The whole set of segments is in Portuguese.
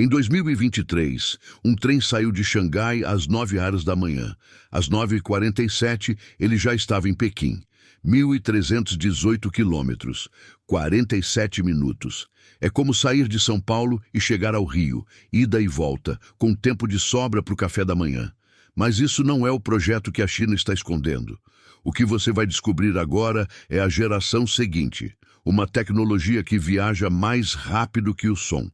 Em 2023, um trem saiu de Xangai às 9 horas da manhã. Às 9h47, ele já estava em Pequim. 1.318 quilômetros, 47 minutos. É como sair de São Paulo e chegar ao Rio, ida e volta, com tempo de sobra para o café da manhã. Mas isso não é o projeto que a China está escondendo. O que você vai descobrir agora é a geração seguinte, uma tecnologia que viaja mais rápido que o som,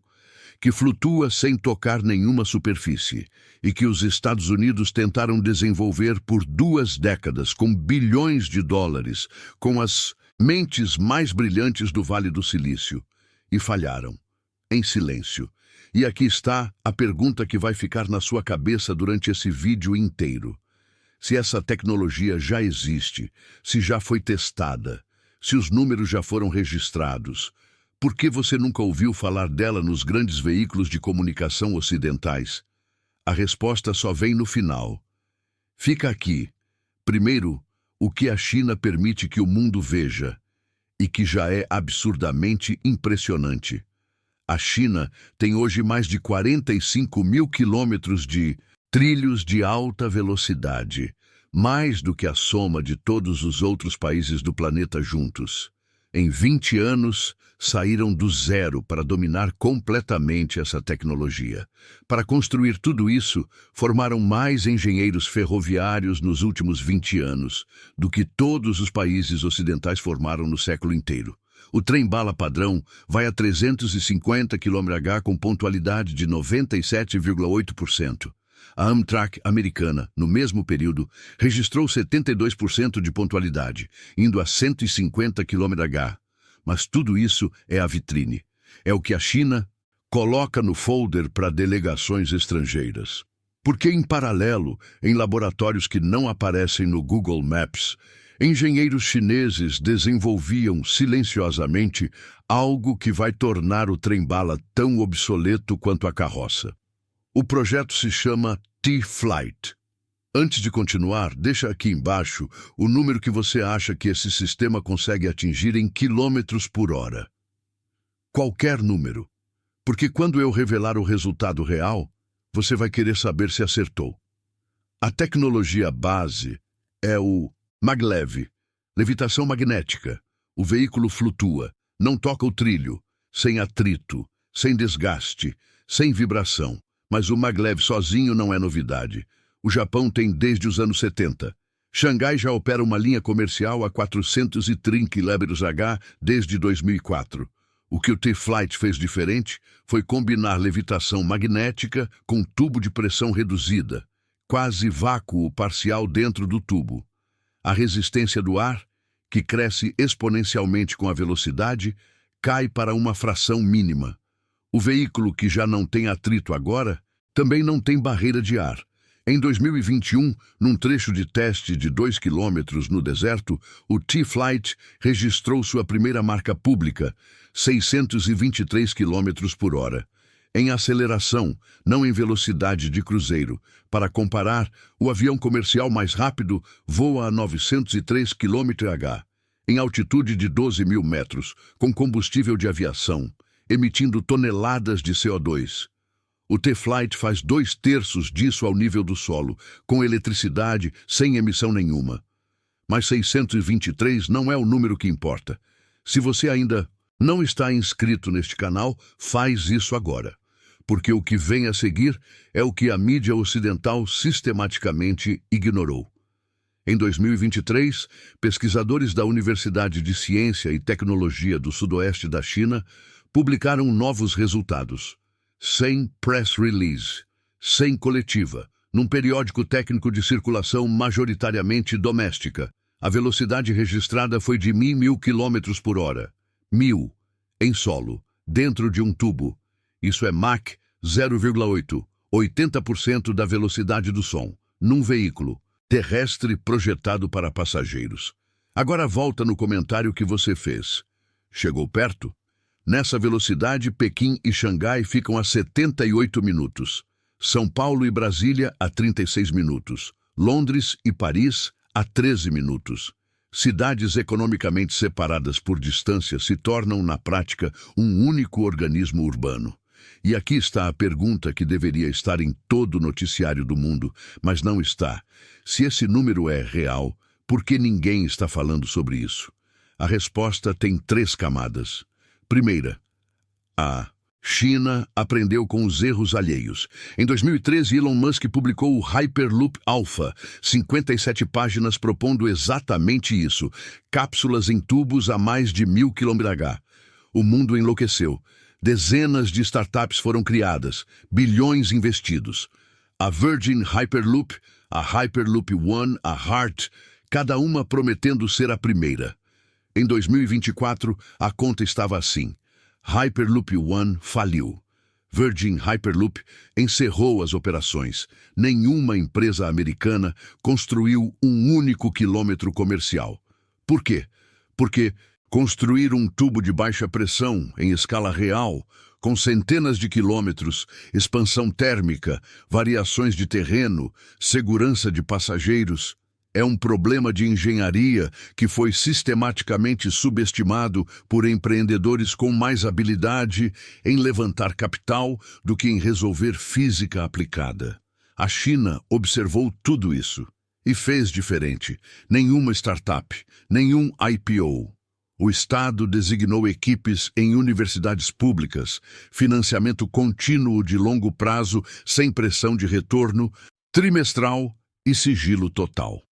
que flutua sem tocar nenhuma superfície e que os Estados Unidos tentaram desenvolver por 2 décadas com bilhões de dólares, com as mentes mais brilhantes do Vale do Silício. E falharam, em silêncio. E aqui está a pergunta que vai ficar na sua cabeça durante esse vídeo inteiro. Se essa tecnologia já existe, se já foi testada, se os números já foram registrados, por que você nunca ouviu falar dela nos grandes veículos de comunicação ocidentais? A resposta só vem no final. Fica aqui. Primeiro, o que a China permite que o mundo veja, e que já é absurdamente impressionante. A China tem hoje mais de 45 mil quilômetros de trilhos de alta velocidade, mais do que a soma de todos os outros países do planeta juntos. Em 20 anos, saíram do zero para dominar completamente essa tecnologia. Para construir tudo isso, formaram mais engenheiros ferroviários nos últimos 20 anos do que todos os países ocidentais formaram no século inteiro. O trem-bala padrão vai a 350 km/h com pontualidade de 97,8%. A Amtrak americana, no mesmo período, registrou 72% de pontualidade, indo a 150 km/h. Mas tudo isso é a vitrine. É o que a China coloca no folder para delegações estrangeiras. Porque, em paralelo, em laboratórios que não aparecem no Google Maps, engenheiros chineses desenvolviam silenciosamente algo que vai tornar o trem-bala tão obsoleto quanto a carroça. O projeto se chama T-Flight. Antes de continuar, deixa aqui embaixo o número que você acha que esse sistema consegue atingir em quilômetros por hora. Qualquer número. Porque quando eu revelar o resultado real, você vai querer saber se acertou. A tecnologia base é o maglev, levitação magnética. O veículo flutua, não toca o trilho, sem atrito, sem desgaste, sem vibração. Mas o maglev sozinho não é novidade. O Japão tem desde os anos 70. Xangai já opera uma linha comercial a 430 km/h desde 2004. O que o T-Flight fez diferente foi combinar levitação magnética com tubo de pressão reduzida, quase vácuo parcial dentro do tubo. A resistência do ar, que cresce exponencialmente com a velocidade, cai para uma fração mínima. O veículo, que já não tem atrito agora, também não tem barreira de ar. Em 2021, num trecho de teste de 2 km no deserto, o T-Flight registrou sua primeira marca pública, 623 km por hora. Em aceleração, não em velocidade de cruzeiro. Para comparar, o avião comercial mais rápido voa a 903 km/h, em altitude de 12 mil metros, com combustível de aviação, emitindo toneladas de CO2. O T-Flight faz 2/3 disso ao nível do solo, com eletricidade, sem emissão nenhuma. Mas 623 não é o número que importa. Se você ainda não está inscrito neste canal, faz isso agora. Porque o que vem a seguir é o que a mídia ocidental sistematicamente ignorou. Em 2023, pesquisadores da Universidade de Ciência e Tecnologia do Sudoeste da China publicaram novos resultados. Sem press release, sem coletiva, num periódico técnico de circulação majoritariamente doméstica. A velocidade registrada foi de 1.000 km por hora. 1.000, em solo, dentro de um tubo. Isso é Mach 0,8, 80% da velocidade do som, num veículo terrestre projetado para passageiros. Agora volta no comentário que você fez. Chegou perto? Nessa velocidade, Pequim e Xangai ficam a 78 minutos. São Paulo e Brasília a 36 minutos. Londres e Paris a 13 minutos. Cidades economicamente separadas por distância se tornam, na prática, um único organismo urbano. E aqui está a pergunta que deveria estar em todo o noticiário do mundo, mas não está. Se esse número é real, por que ninguém está falando sobre isso? A resposta tem 3 camadas. Primeira, a China aprendeu com os erros alheios. Em 2013, Elon Musk publicou o Hyperloop Alpha, 57 páginas propondo exatamente isso, cápsulas em tubos a mais de 1000 km/h. O mundo enlouqueceu. Dezenas de startups foram criadas, bilhões investidos. A Virgin Hyperloop, a Hyperloop One, a Heart, cada uma prometendo ser a primeira. Em 2024, a conta estava assim. Hyperloop One faliu. Virgin Hyperloop encerrou as operações. Nenhuma empresa americana construiu um único quilômetro comercial. Por quê? Porque construir um tubo de baixa pressão em escala real, com centenas de quilômetros, expansão térmica, variações de terreno, segurança de passageiros, é um problema de engenharia que foi sistematicamente subestimado por empreendedores com mais habilidade em levantar capital do que em resolver física aplicada. A China observou tudo isso e fez diferente. Nenhuma startup, nenhum IPO. O Estado designou equipes em universidades públicas, financiamento contínuo de longo prazo, sem pressão de retorno, trimestral e sigilo total.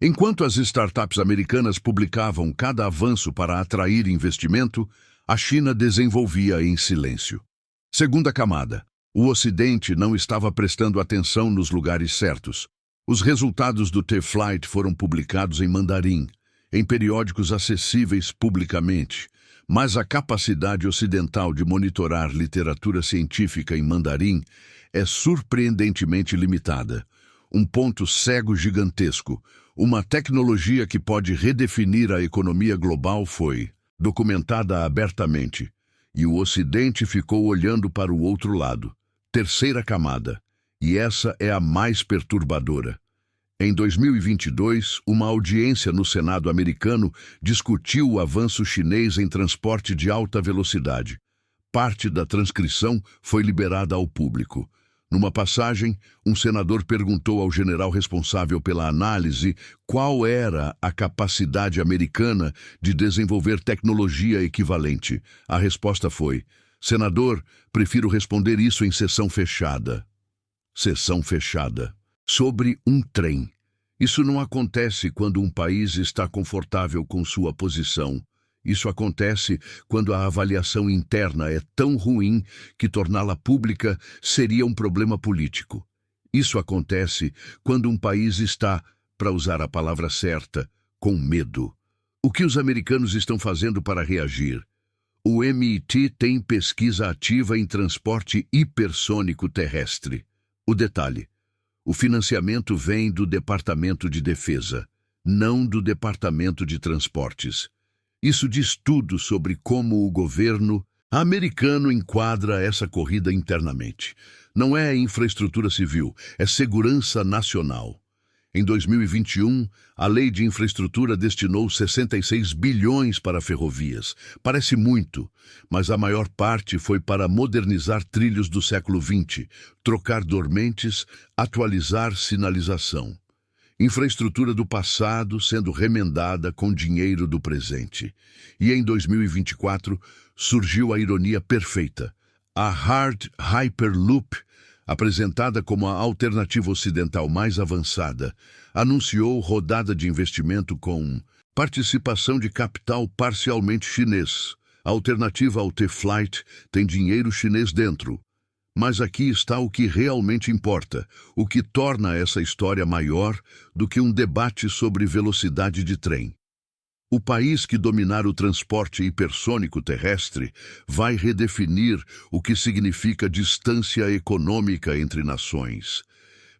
Enquanto as startups americanas publicavam cada avanço para atrair investimento, a China desenvolvia em silêncio. Segunda camada. O Ocidente não estava prestando atenção nos lugares certos. Os resultados do T-Flight foram publicados em mandarim, em periódicos acessíveis publicamente, mas a capacidade ocidental de monitorar literatura científica em mandarim é surpreendentemente limitada. Um ponto cego gigantesco. Uma tecnologia que pode redefinir a economia global foi documentada abertamente, e o Ocidente ficou olhando para o outro lado. Terceira camada, e essa é a mais perturbadora. Em 2022, uma audiência no Senado americano discutiu o avanço chinês em transporte de alta velocidade. Parte da transcrição foi liberada ao público. Numa passagem, um senador perguntou ao general responsável pela análise qual era a capacidade americana de desenvolver tecnologia equivalente. A resposta foi: senador, prefiro responder isso em sessão fechada. Sessão fechada. Sobre um trem. Isso não acontece quando um país está confortável com sua posição. Isso acontece quando a avaliação interna é tão ruim que torná-la pública seria um problema político. Isso acontece quando um país está, para usar a palavra certa, com medo. O que os americanos estão fazendo para reagir? O MIT tem pesquisa ativa em transporte hipersônico terrestre. O detalhe: o financiamento vem do Departamento de Defesa, não do Departamento de Transportes. Isso diz tudo sobre como o governo americano enquadra essa corrida internamente. Não é infraestrutura civil, é segurança nacional. Em 2021, a Lei de Infraestrutura destinou 66 bilhões para ferrovias. Parece muito, mas a maior parte foi para modernizar trilhos do século XX, trocar dormentes, atualizar sinalização. Infraestrutura do passado sendo remendada com dinheiro do presente. E em 2024 surgiu a ironia perfeita. A Hard Hyperloop, apresentada como a alternativa ocidental mais avançada, anunciou rodada de investimento com participação de capital parcialmente chinês. A alternativa ao T-Flight tem dinheiro chinês dentro. Mas aqui está o que realmente importa, o que torna essa história maior do que um debate sobre velocidade de trem. O país que dominar o transporte hipersônico terrestre vai redefinir o que significa distância econômica entre nações.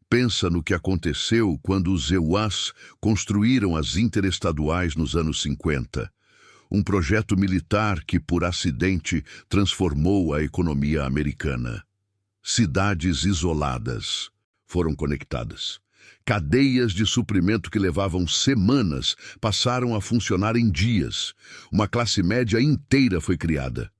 Pensa no que aconteceu quando os EUAs construíram as interestaduais nos anos 50. Um projeto militar que, por acidente, transformou a economia americana. Cidades isoladas foram conectadas. Cadeias de suprimento que levavam semanas passaram a funcionar em dias. Uma classe média inteira foi criada.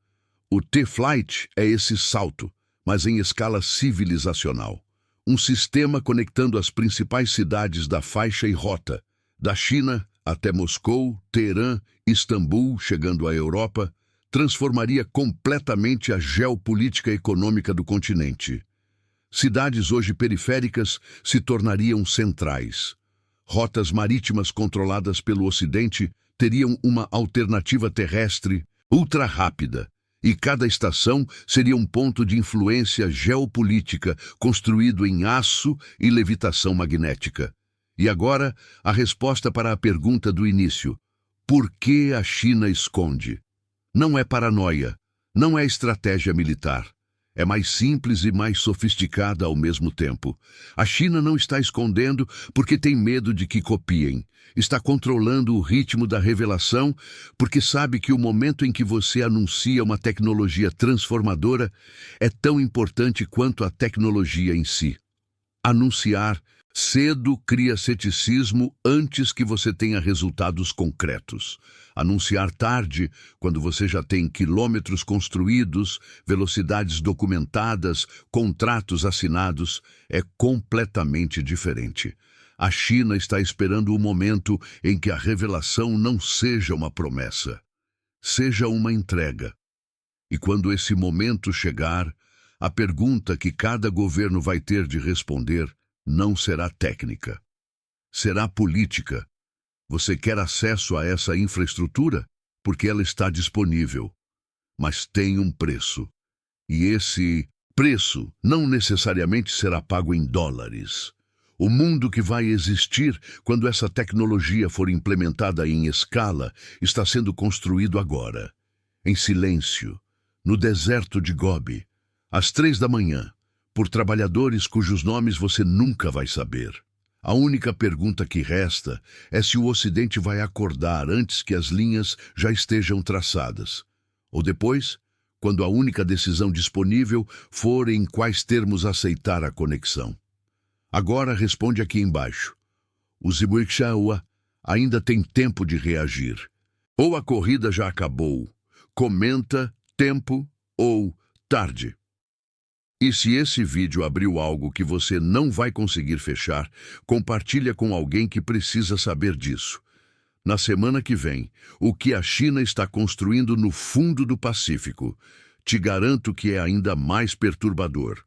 O T-Flight é esse salto, mas em escala civilizacional. Um sistema conectando as principais cidades da faixa e rota, da China até Moscou, Teherã, Istambul, chegando à Europa, transformaria completamente a geopolítica econômica do continente. Cidades hoje periféricas se tornariam centrais. Rotas marítimas controladas pelo Ocidente teriam uma alternativa terrestre ultra rápida, e cada estação seria um ponto de influência geopolítica construído em aço e levitação magnética. E agora, a resposta para a pergunta do início: por que a China esconde? Não é paranoia, não é estratégia militar. É mais simples e mais sofisticada ao mesmo tempo. A China não está escondendo porque tem medo de que copiem. Está controlando o ritmo da revelação porque sabe que o momento em que você anuncia uma tecnologia transformadora é tão importante quanto a tecnologia em si. Anunciar cedo cria ceticismo antes que você tenha resultados concretos. Anunciar tarde, quando você já tem quilômetros construídos, velocidades documentadas, contratos assinados, é completamente diferente. A China está esperando o momento em que a revelação não seja uma promessa, seja uma entrega. E quando esse momento chegar, a pergunta que cada governo vai ter de responder não será técnica, será política. Você quer acesso a essa infraestrutura? Porque ela está disponível. Mas tem um preço. E esse preço não necessariamente será pago em dólares. O mundo que vai existir quando essa tecnologia for implementada em escala está sendo construído agora, em silêncio, no deserto de Gobi, às 3 da manhã, por trabalhadores cujos nomes você nunca vai saber. A única pergunta que resta é se o Ocidente vai acordar antes que as linhas já estejam traçadas. Ou depois, quando a única decisão disponível for em quais termos aceitar a conexão. Agora responde aqui embaixo. O Zibuikshaua ainda tem tempo de reagir. Ou a corrida já acabou. Comenta tempo ou tarde. E se esse vídeo abriu algo que você não vai conseguir fechar, compartilha com alguém que precisa saber disso. Na semana que vem, o que a China está construindo no fundo do Pacífico, te garanto que é ainda mais perturbador.